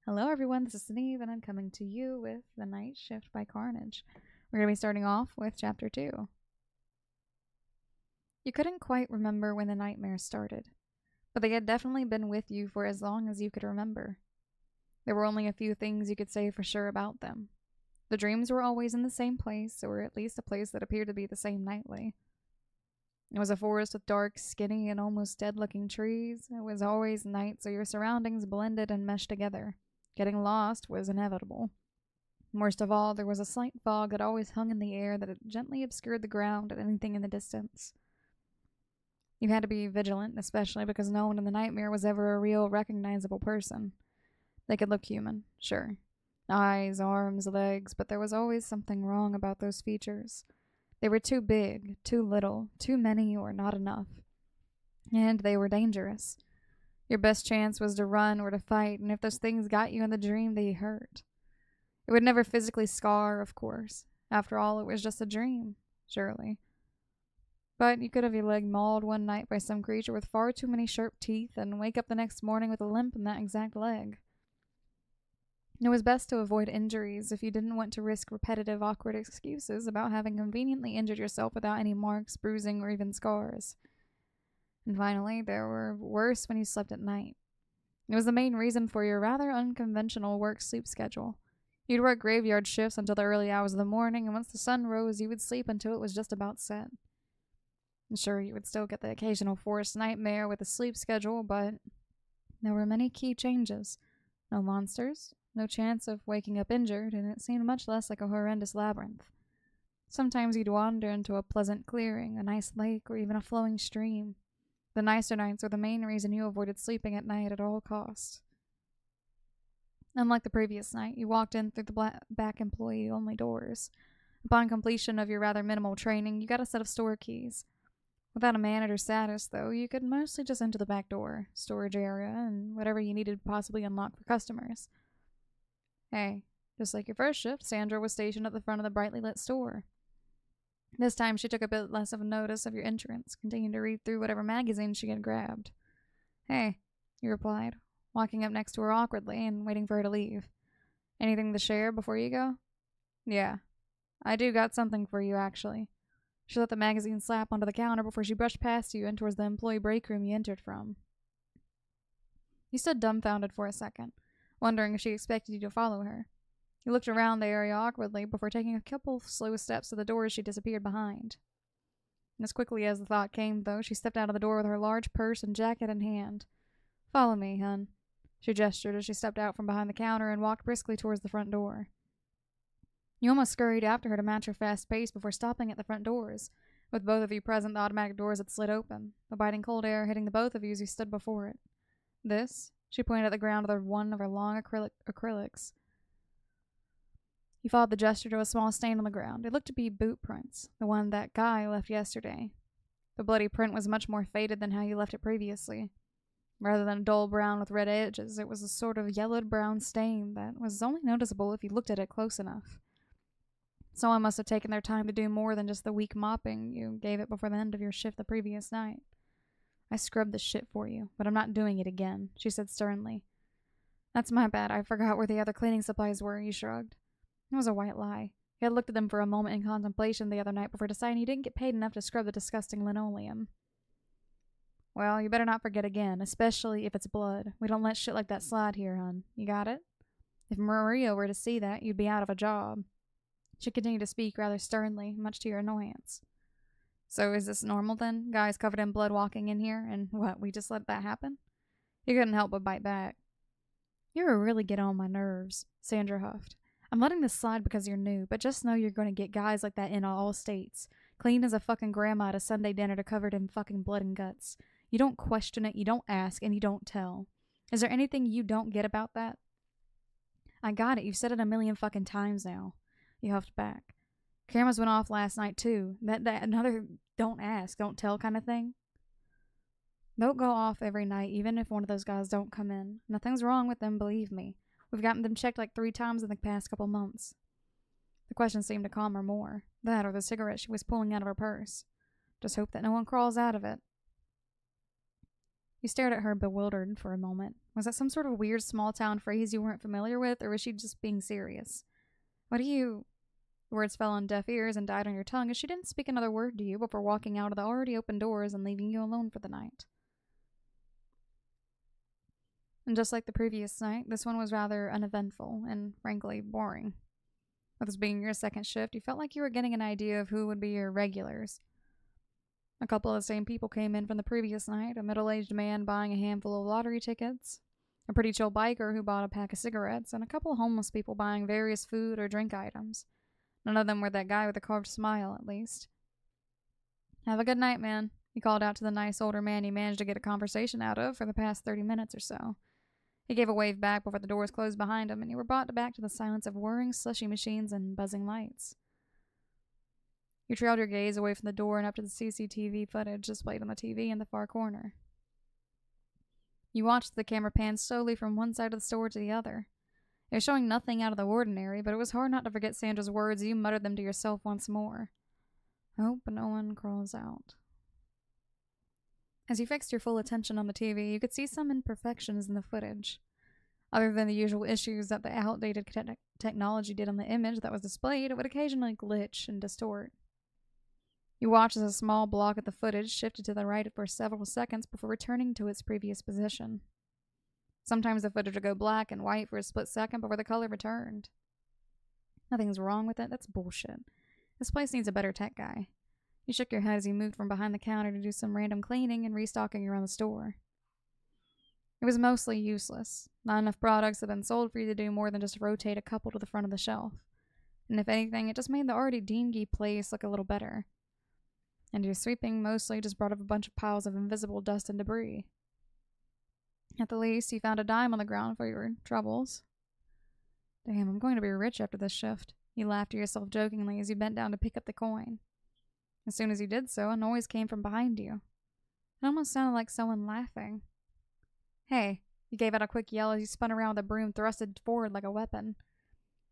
Hello everyone, this is Neve and I'm coming to you with The Night Shift by Carn4ge. We're going to be starting off with Chapter 2. You couldn't quite remember when the nightmares started, but they had definitely been with you for as long as you could remember. There were only a few things you could say for sure about them. The dreams were always in the same place, or at least a place that appeared to be the same nightly. It was a forest with dark, skinny, and almost dead-looking trees. It was always night, so your surroundings blended and meshed together. Getting lost was inevitable. Worst of all, there was a slight fog that always hung in the air that gently obscured the ground and anything in the distance. You had to be vigilant, especially because no one in the nightmare was ever a real, recognizable person. They could look human, sure. Eyes, arms, legs, but there was always something wrong about those features. They were too big, too little, too many, or not enough. And they were dangerous. Your best chance was to run or to fight, and if those things got you in the dream, they hurt. It would never physically scar, of course. After all, it was just a dream, surely. But you could have your leg mauled one night by some creature with far too many sharp teeth and wake up the next morning with a limp in that exact leg. It was best to avoid injuries if you didn't want to risk repetitive, awkward excuses about having conveniently injured yourself without any marks, bruising, or even scars. And finally, there were worse when you slept at night. It was the main reason for your rather unconventional work-sleep schedule. You'd work graveyard shifts until the early hours of the morning, and once the sun rose, you would sleep until it was just about set. And sure, you would still get the occasional forced nightmare with the sleep schedule, but there were many key changes. No monsters, no chance of waking up injured, and it seemed much less like a horrendous labyrinth. Sometimes you'd wander into a pleasant clearing, a nice lake, or even a flowing stream. The nicer nights were the main reason you avoided sleeping at night at all costs. Unlike the previous night, you walked in through the back employee-only doors. Upon completion of your rather minimal training, you got a set of store keys. Without a manager status, though, you could mostly just enter the back door, storage area, and whatever you needed to possibly unlock for customers. Hey, just like your first shift, Sandra was stationed at the front of the brightly lit store. This time she took a bit less of notice of your entrance, continuing to read through whatever magazine she had grabbed. Hey, you replied, walking up next to her awkwardly and waiting for her to leave. Anything to share before you go? Yeah, I do got something for you, actually. She let the magazine slap onto the counter before she brushed past you and towards the employee break room you entered from. You stood dumbfounded for a second, wondering if she expected you to follow her. You looked around the area awkwardly before taking a couple slow steps to the door as she disappeared behind. As quickly as the thought came, though, she stepped out of the door with her large purse and jacket in hand. Follow me, hun. She gestured as she stepped out from behind the counter and walked briskly towards the front door. You almost scurried after her to match her fast pace before stopping at the front doors. With both of you present, the automatic doors had slid open, the biting cold air hitting the both of you as you stood before it. This, she pointed at the ground with one of her long acrylics. You followed the gesture to a small stain on the ground. It looked to be boot prints, the one that guy left yesterday. The bloody print was much more faded than how you left it previously. Rather than a dull brown with red edges, it was a sort of yellowed-brown stain that was only noticeable if you looked at it close enough. Someone must have taken their time to do more than just the weak mopping you gave it before the end of your shift the previous night. I scrubbed this shit for you, but I'm not doing it again, she said sternly. That's my bad. I forgot where the other cleaning supplies were, you shrugged. It was a white lie. He had looked at them for a moment in contemplation the other night before deciding you didn't get paid enough to scrub the disgusting linoleum. Well, you better not forget again, especially if it's blood. We don't let shit like that slide here, hun. You got it? If Maria were to see that, you'd be out of a job. She continued to speak rather sternly, much to your annoyance. So is this normal then? Guys covered in blood walking in here, and what, we just let that happen? You couldn't help but bite back. You're really getting on my nerves, Sandra huffed. I'm letting this slide because you're new, but just know you're going to get guys like that in all states. Clean as a fucking grandma at a Sunday dinner covered in fucking blood and guts. You don't question it, you don't ask, and you don't tell. Is there anything you don't get about that? I got it. You've said it a million fucking times now. You huffed back. Cameras went off last night, too. That another don't ask, don't tell kind of thing. They'll go off every night, even if one of those guys don't come in. Nothing's wrong with them, believe me. We've gotten them checked like 3 times in the past couple months. The question seemed to calm her more. That or the cigarette she was pulling out of her purse. Just hope that no one crawls out of it. You stared at her bewildered for a moment, Was that some sort of weird small-town phrase you weren't familiar with, or was she just being serious? What do you... Words fell on deaf ears and died on your tongue as she didn't speak another word to you before walking out of the already open doors and leaving you alone for the night. And just like the previous night, this one was rather uneventful and, frankly, boring. With this being your second shift, you felt like you were getting an idea of who would be your regulars. A couple of the same people came in from the previous night, a middle-aged man buying a handful of lottery tickets, a pretty chill biker who bought a pack of cigarettes, and a couple of homeless people buying various food or drink items. None of them were that guy with a carved smile, at least. Have a good night, man, he called out to the nice older man he managed to get a conversation out of for the past 30 minutes or so. He gave a wave back before the doors closed behind him, and you were brought back to the silence of whirring slushy machines and buzzing lights. You trailed your gaze away from the door and up to the CCTV footage displayed on the TV in the far corner. You watched the camera pan slowly from one side of the store to the other. It was showing nothing out of the ordinary, but it was hard not to forget Sandra's words as you muttered them to yourself once more. Hope no one crawls out. As you fixed your full attention on the TV, you could see some imperfections in the footage. Other than the usual issues that the outdated technology did on the image that was displayed, it would occasionally glitch and distort. You watched as a small block of the footage shifted to the right for several seconds before returning to its previous position. Sometimes the footage would go black and white for a split second before the color returned. Nothing's wrong with it. That's bullshit. This place needs a better tech guy. You shook your head as you moved from behind the counter to do some random cleaning and restocking around the store. It was mostly useless. Not enough products had been sold for you to do more than just rotate a couple to the front of the shelf. And if anything, it just made the already dingy place look a little better. And your sweeping mostly just brought up a bunch of piles of invisible dust and debris. At the least, you found a dime on the ground for your troubles. Damn, I'm going to be rich after this shift. You laughed to yourself jokingly as you bent down to pick up the coin. As soon as you did so, a noise came from behind you. It almost sounded like someone laughing. Hey, you gave out a quick yell as you spun around with a broom thrusted forward like a weapon.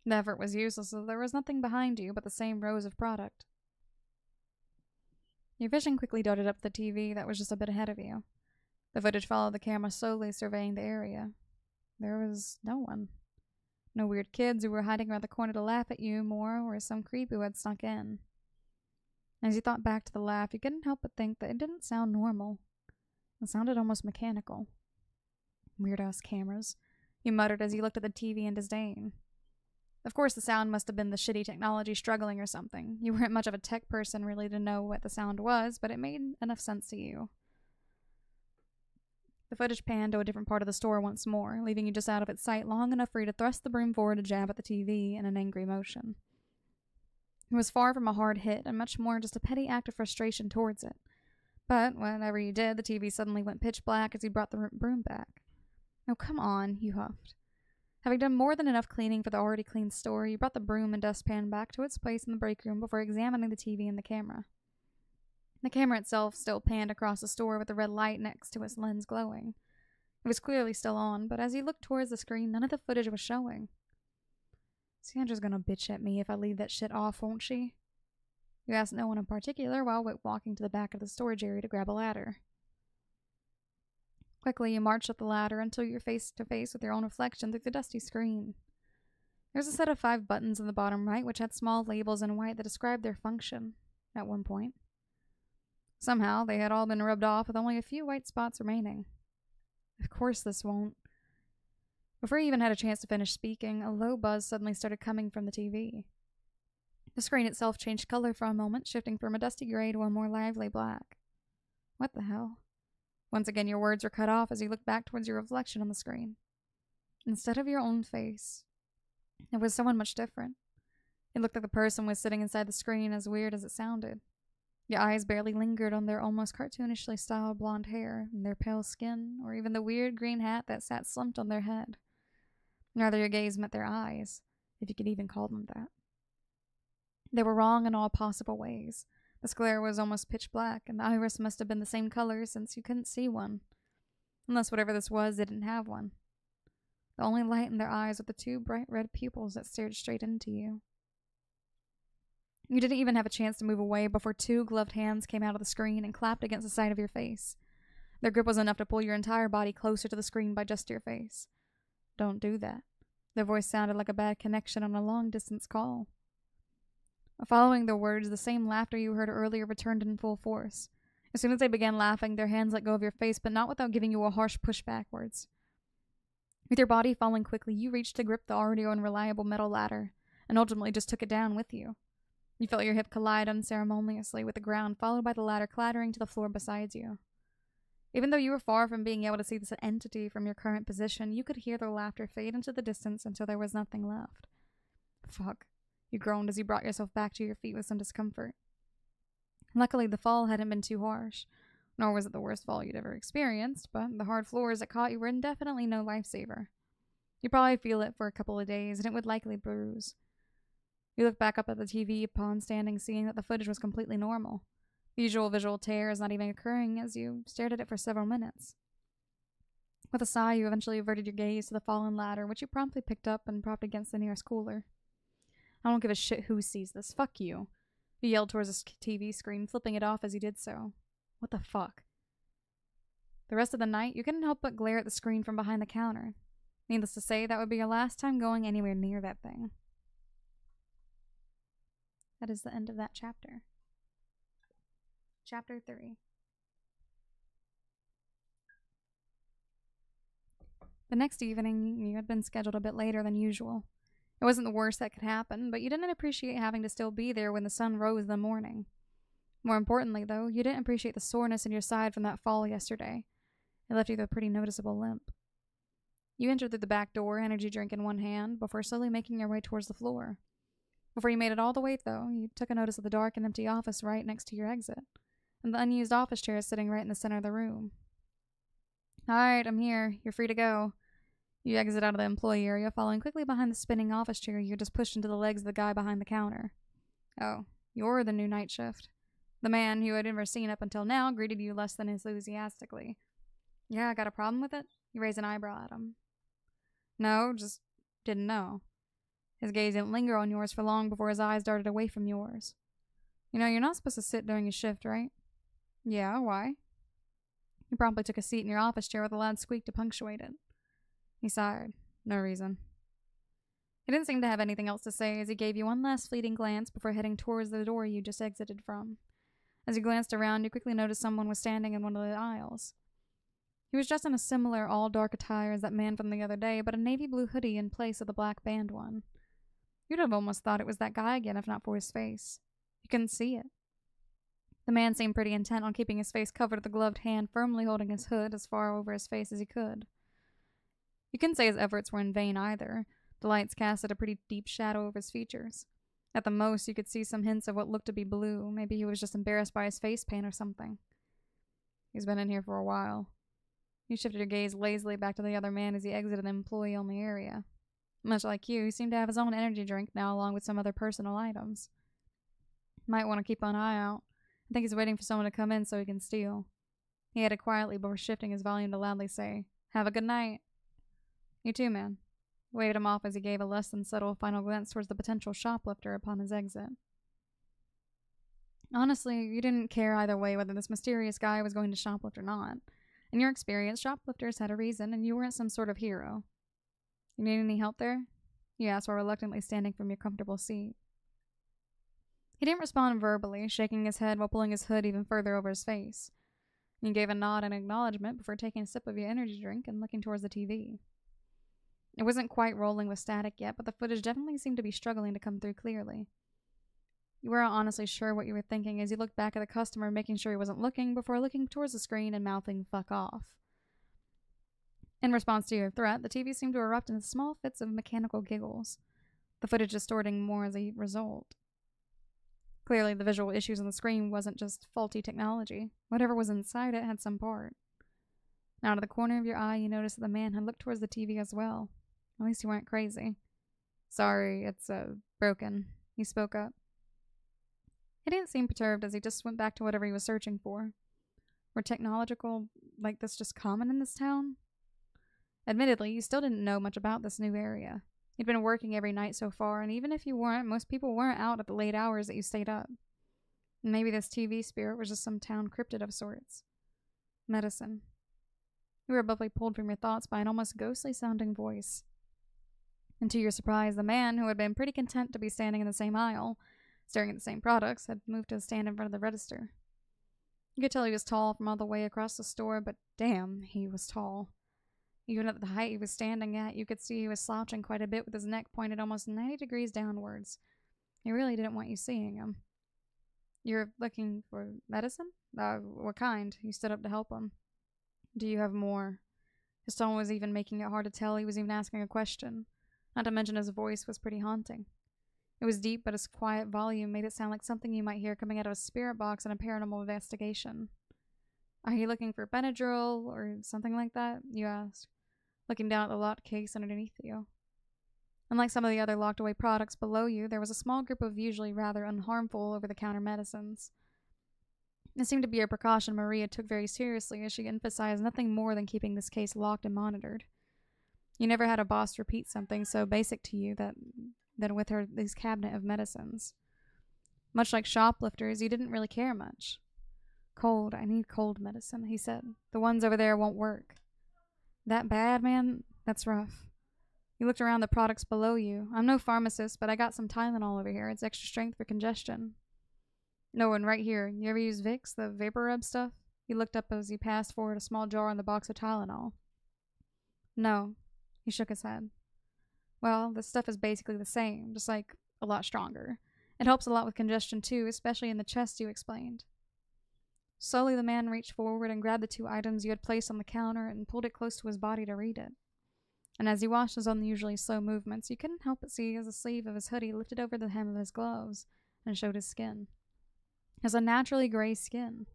The effort was useless as there was nothing behind you but the same rows of product. Your vision quickly darted up the TV that was just a bit ahead of you. The footage followed the camera slowly surveying the area. There was no one. No weird kids who were hiding around the corner to laugh at you more, or some creep who had snuck in. As you thought back to the laugh, you couldn't help but think that it didn't sound normal. It sounded almost mechanical. Weird-ass cameras, you muttered as you looked at the TV in disdain. Of course, the sound must have been the shitty technology struggling or something. You weren't much of a tech person really to know what the sound was, but it made enough sense to you. The footage panned to a different part of the store once more, leaving you just out of its sight long enough for you to thrust the broom forward to jab at the TV in an angry motion. It was far from a hard hit, and much more just a petty act of frustration towards it. But whenever you did, the TV suddenly went pitch black as you brought the broom back. Oh, come on, you huffed. Having done more than enough cleaning for the already clean store, you brought the broom and dustpan back to its place in the break room before examining the TV and the camera. The camera itself still panned across the store with the red light next to its lens glowing. It was clearly still on, but as you looked towards the screen, none of the footage was showing. Sandra's gonna bitch at me if I leave that shit off, won't she? You asked no one in particular while walking to the back of the storage area to grab a ladder. Quickly, you marched up the ladder until you were face to face with your own reflection through the dusty screen. There was a set of 5 buttons in the bottom right which had small labels in white that described their function, at one point. Somehow, they had all been rubbed off with only a few white spots remaining. Of course this won't. Before you even had a chance to finish speaking, a low buzz suddenly started coming from the TV. The screen itself changed color for a moment, shifting from a dusty gray to a more lively black. What the hell? Once again, your words were cut off as you looked back towards your reflection on the screen. Instead of your own face, it was someone much different. It looked like the person was sitting inside the screen, as weird as it sounded. Your eyes barely lingered on their almost cartoonishly styled blonde hair, and their pale skin, or even the weird green hat that sat slumped on their head. Neither your gaze met their eyes, if you could even call them that. They were wrong in all possible ways. The square was almost pitch black, and the iris must have been the same color since you couldn't see one. Unless whatever this was, they didn't have one. The only light in their eyes were the 2 bright red pupils that stared straight into you. You didn't even have a chance to move away before 2 gloved hands came out of the screen and clapped against the side of your face. Their grip was enough to pull your entire body closer to the screen by just your face. Don't do that. Their voice sounded like a bad connection on a long-distance call. Following their words, the same laughter you heard earlier returned in full force. As soon as they began laughing, their hands let go of your face, but not without giving you a harsh push backwards. With your body falling quickly, you reached to grip the already unreliable metal ladder, and ultimately just took it down with you. You felt your hip collide unceremoniously with the ground, followed by the ladder clattering to the floor beside you. Even though you were far from being able to see this entity from your current position, you could hear their laughter fade into the distance until there was nothing left. Fuck. You groaned as you brought yourself back to your feet with some discomfort. Luckily, the fall hadn't been too harsh, nor was it the worst fall you'd ever experienced, but the hard floors that caught you were definitely no lifesaver. You'd probably feel it for a couple of days, and it would likely bruise. You looked back up at the TV upon standing, seeing that the footage was completely normal. The usual visual tear is not even occurring as you stared at it for several minutes. With a sigh, you eventually averted your gaze to the fallen ladder, which you promptly picked up and propped against the nearest cooler. I don't give a shit who sees this. Fuck you. You yelled towards the TV screen, flipping it off as you did so. What the fuck? The rest of the night, you couldn't help but glare at the screen from behind the counter. Needless to say, that would be your last time going anywhere near that thing. That is the end of that chapter. Chapter 3. The next evening, you had been scheduled a bit later than usual. It wasn't the worst that could happen, but you didn't appreciate having to still be there when the sun rose in the morning. More importantly, though, you didn't appreciate the soreness in your side from that fall yesterday. It left you with a pretty noticeable limp. You entered through the back door, energy drink in one hand, before slowly making your way towards the floor. Before you made it all the way, though, you took a notice of the dark and empty office right next to your exit, and the unused office chair sitting right in the center of the room. Alright, I'm here. You're free to go. You exit out of the employee area, following quickly behind the spinning office chair you just pushed into the legs of the guy behind the counter. Oh, you're the new night shift. The man, who you had never seen up until now, greeted you less than enthusiastically. Yeah, I got a problem with it? You raised an eyebrow at him. No, just didn't know. His gaze didn't linger on yours for long before his eyes darted away from yours. You know, you're not supposed to sit during your shift, right? Yeah, why? He promptly took a seat in your office chair with a loud squeak to punctuate it. He sighed. No reason. He didn't seem to have anything else to say as he gave you one last fleeting glance before heading towards the door you just exited from. As you glanced around, you quickly noticed someone was standing in one of the aisles. He was dressed in a similar all-dark attire as that man from the other day, but a navy blue hoodie in place of the black band one. You'd have almost thought it was that guy again if not for his face. You couldn't see it. The man seemed pretty intent on keeping his face covered with a gloved hand firmly holding his hood as far over his face as he could. You couldn't say his efforts were in vain either. The lights casted a pretty deep shadow over his features. At the most, you could see some hints of what looked to be blue. Maybe he was just embarrassed by his face paint or something. He's been in here for a while. You shifted your gaze lazily back to the other man as he exited the employee-only area. Much like you, he seemed to have his own energy drink now along with some other personal items. Might want to keep an eye out. I think he's waiting for someone to come in so he can steal. He added quietly before shifting his volume to loudly say, Have a good night. You too, man. Waved him off as he gave a less than subtle final glance towards the potential shoplifter upon his exit. Honestly, you didn't care either way whether this mysterious guy was going to shoplift or not. In your experience, shoplifters had a reason, and you weren't some sort of hero. You need any help there? You asked while reluctantly standing from your comfortable seat. He didn't respond verbally, shaking his head while pulling his hood even further over his face. You gave a nod in acknowledgement before taking a sip of your energy drink and looking towards the TV. It wasn't quite rolling with static yet, but the footage definitely seemed to be struggling to come through clearly. You weren't honestly sure what you were thinking as you looked back at the customer, making sure he wasn't looking before looking towards the screen and mouthing "fuck off." In response to your threat, the TV seemed to erupt into small fits of mechanical giggles, the footage distorting more as a result. Clearly, the visual issues on the screen wasn't just faulty technology. Whatever was inside it had some part. Out of the corner of your eye, you noticed that the man had looked towards the TV as well. At least you weren't crazy. Sorry, it's, broken. He spoke up. He didn't seem perturbed as he just went back to whatever he was searching for. Were technological like this just common in this town? Admittedly, you still didn't know much about this new area. You'd been working every night so far, and even if you weren't, most people weren't out at the late hours that you stayed up. Maybe this TV spirit was just some town cryptid of sorts. Medicine. You were abruptly pulled from your thoughts by an almost ghostly-sounding voice. And to your surprise, the man, who had been pretty content to be standing in the same aisle, staring at the same products, had moved to stand in front of the register. You could tell he was tall from all the way across the store, but damn, he was tall. Even at the height he was standing at, you could see he was slouching quite a bit with his neck pointed almost 90 degrees downwards. He really didn't want you seeing him. You're looking for medicine? What kind? You stood up to help him. Do you have more? His tone was even making it hard to tell he was even asking a question. Not to mention his voice was pretty haunting. It was deep, but his quiet volume made it sound like something you might hear coming out of a spirit box in a paranormal investigation. Are you looking for Benadryl or something like that? You asked, looking down at the locked case underneath you. Unlike some of the other locked-away products below you, there was a small group of usually rather unharmful over-the-counter medicines. It seemed to be a precaution Maria took very seriously, as she emphasized nothing more than keeping this case locked and monitored. You never had a boss repeat something so basic to you than with her this cabinet of medicines. Much like shoplifters, you didn't really care much. Cold, I need cold medicine, he said. The ones over there won't work. That bad, man? That's rough. You looked around the products below you. I'm no pharmacist, but I got some Tylenol over here. It's extra strength for congestion. No, and right here. You ever use Vicks, the vapor rub stuff? He looked up as he passed forward a small jar in the box of Tylenol. No. He shook his head. Well, this stuff is basically the same, just like a lot stronger. It helps a lot with congestion too, especially in the chest, you explained. Slowly the man reached forward and grabbed the two items you had placed on the counter and pulled it close to his body to read it. And as he watched his unusually slow movements, you couldn't help but see as the sleeve of his hoodie lifted over the hem of his gloves and showed his skin. His unnaturally gray skin.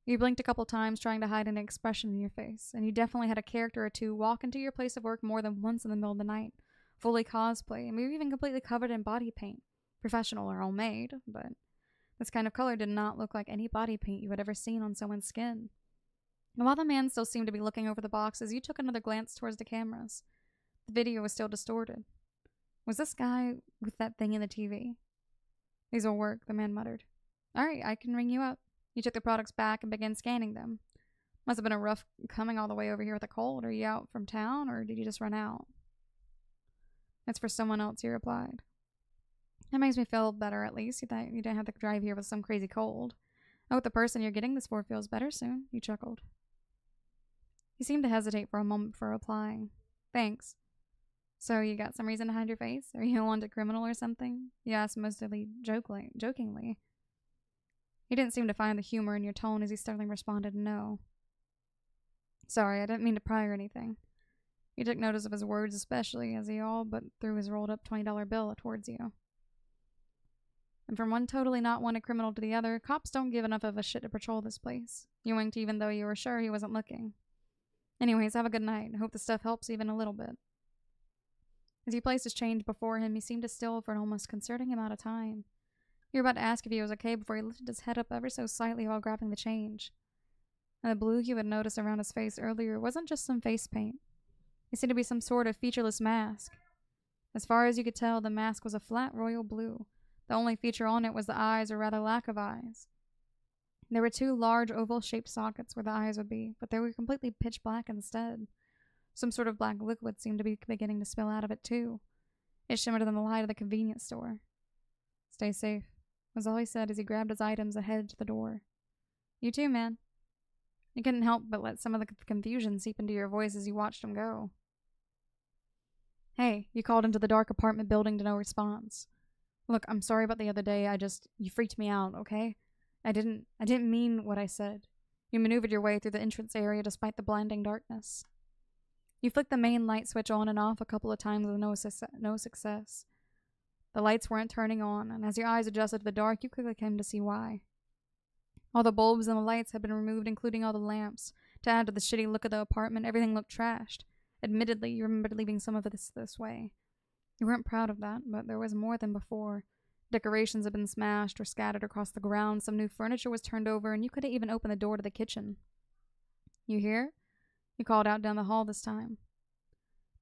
You blinked a couple times trying to hide an expression in your face, and you definitely had a character or two walk into your place of work more than once in the middle of the night, fully cosplay, and maybe even completely covered in body paint. Professional or homemade, but this kind of color did not look like any body paint you had ever seen on someone's skin. And while the man still seemed to be looking over the boxes, you took another glance towards the cameras. The video was still distorted. Was this guy with that thing in the TV? These will work, the man muttered. All right, I can ring you up. You took the products back and began scanning them. Must have been a rough coming all the way over here with a cold. Are you out from town, or did you just run out? That's for someone else, he replied. That makes me feel better, at least. You thought you didn't have to drive here with some crazy cold. I hope the person you're getting this for feels better soon, you chuckled. He seemed to hesitate for a moment before replying. Thanks. So you got some reason to hide your face? Are you a wanted criminal or something? You asked mostly jokingly. He didn't seem to find the humor in your tone as he steadily responded no. Sorry, I didn't mean to pry or anything. You took notice of his words, especially as he all but threw his rolled-up $20 bill towards you. And from one totally not wanted criminal to the other, cops don't give enough of a shit to patrol this place. You winked even though you were sure he wasn't looking. Anyways, have a good night. I hope the stuff helps even a little bit. As he placed his change before him, he seemed to still for an almost concerning amount of time. You were about to ask if he was okay before he lifted his head up ever so slightly while grabbing the change. And the blue you had noticed around his face earlier wasn't just some face paint. It seemed to be some sort of featureless mask. As far as you could tell, the mask was a flat royal blue. The only feature on it was the eyes, or rather lack of eyes. There were two large oval-shaped sockets where the eyes would be, but they were completely pitch black instead. Some sort of black liquid seemed to be beginning to spill out of it, too. It shimmered in the light of the convenience store. Stay safe, was all he said as he grabbed his items and headed to the door. You too, man. You couldn't help but let some of the confusion seep into your voice as you watched him go. Hey, you called into the dark apartment building to no response. Look, I'm sorry about the other day. You freaked me out, okay? I didn't mean what I said. You maneuvered your way through the entrance area despite the blinding darkness. You flicked the main light switch on and off a couple of times with no success. The lights weren't turning on, and as your eyes adjusted to the dark, you quickly came to see why. All the bulbs and the lights had been removed, including all the lamps. To add to the shitty look of the apartment, everything looked trashed. Admittedly, you remembered leaving some of this way. You weren't proud of that, but there was more than before. Decorations had been smashed or scattered across the ground, some new furniture was turned over, and you couldn't even open the door to the kitchen. You hear? You called out down the hall this time.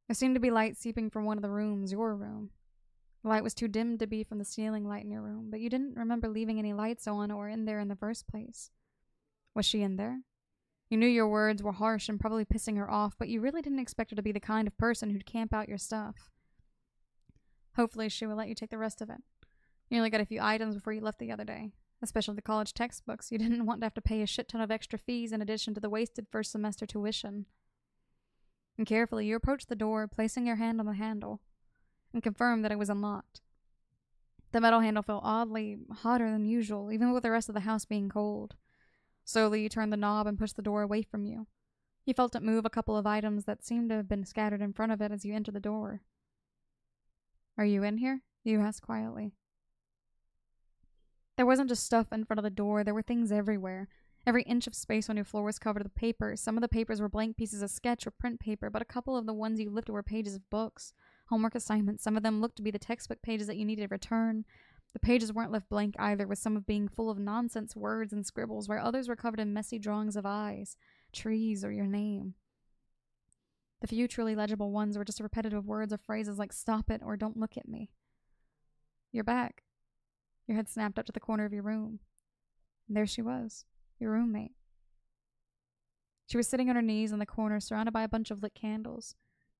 There seemed to be light seeping from one of the rooms, your room. The light was too dim to be from the ceiling light in your room, but you didn't remember leaving any lights on or in there in the first place. Was she in there? You knew your words were harsh and probably pissing her off, but you really didn't expect her to be the kind of person who'd camp out your stuff. Hopefully she will let you take the rest of it. You only got a few items before you left the other day, especially the college textbooks. You didn't want to have to pay a shit ton of extra fees in addition to the wasted first semester tuition. And carefully you approached the door, placing your hand on the handle, and confirmed that it was unlocked. The metal handle felt oddly hotter than usual, even with the rest of the house being cold. Slowly you turned the knob and pushed the door away from you. You felt it move a couple of items that seemed to have been scattered in front of it as you entered the door. "Are you in here?" you asked quietly. There wasn't just stuff in front of the door, there were things everywhere. Every inch of space on your floor was covered with paper. Some of the papers were blank pieces of sketch or print paper, but a couple of the ones you lifted were pages of books, homework assignments. Some of them looked to be the textbook pages that you needed to return. The pages weren't left blank either, with some of being full of nonsense words and scribbles, where others were covered in messy drawings of eyes, trees, or your name. The few truly legible ones were just repetitive words or phrases like "stop it" or "don't look at me." "You're back." Your head snapped up to the corner of your room. And there she was, your roommate. She was sitting on her knees in the corner, surrounded by a bunch of lit candles.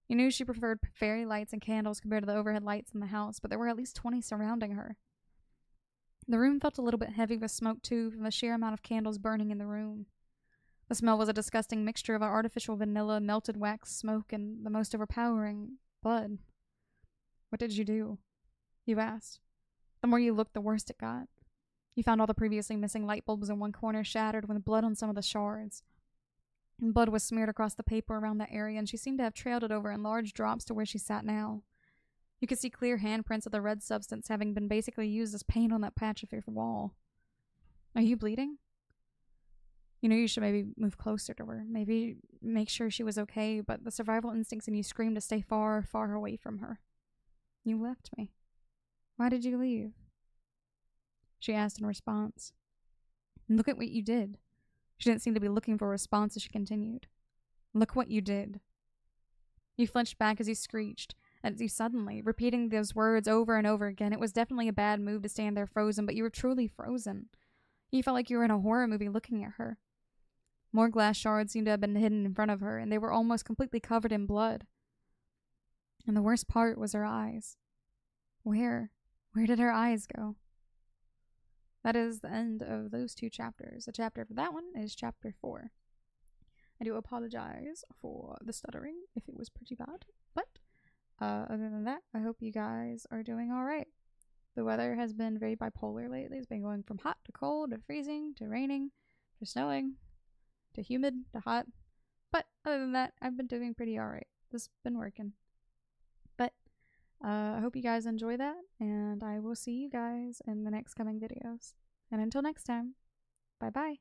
You knew she preferred fairy lights and candles compared to the overhead lights in the house, but there were at least 20 surrounding her. The room felt a little bit heavy with smoke, too, from the sheer amount of candles burning in the room. The smell was a disgusting mixture of artificial vanilla, melted wax, smoke, and the most overpowering blood. "What did you do?" you asked. The more you looked, the worse it got. You found all the previously missing light bulbs in one corner shattered with blood on some of the shards. And blood was smeared across the paper around that area, and she seemed to have trailed it over in large drops to where she sat now. You could see clear handprints of the red substance having been basically used as paint on that patch of your wall. "Are you bleeding?" You knew you should maybe move closer to her, maybe make sure she was okay, but the survival instincts in you screamed to stay far, far away from her. "You left me. Why did you leave?" she asked in response. "Look at what you did." She didn't seem to be looking for a response as she continued. "Look what you did." You flinched back as you screeched, as you suddenly, repeating those words over and over again. It was definitely a bad move to stand there frozen, but you were truly frozen. You felt like you were in a horror movie looking at her. More glass shards seemed to have been hidden in front of her, and they were almost completely covered in blood. And the worst part was her eyes. Where did her eyes go? That is the end of those two chapters. The chapter for that one is chapter 4. I do apologize for the stuttering if it was pretty bad, but other than that, I hope you guys are doing alright. The weather has been very bipolar lately. It's been going from hot to cold to freezing to raining to snowing to humid to hot. But other than that, I've been doing pretty alright. This has been working. But I hope you guys enjoy that, and I will see you guys in the next coming videos. And until next time, bye-bye.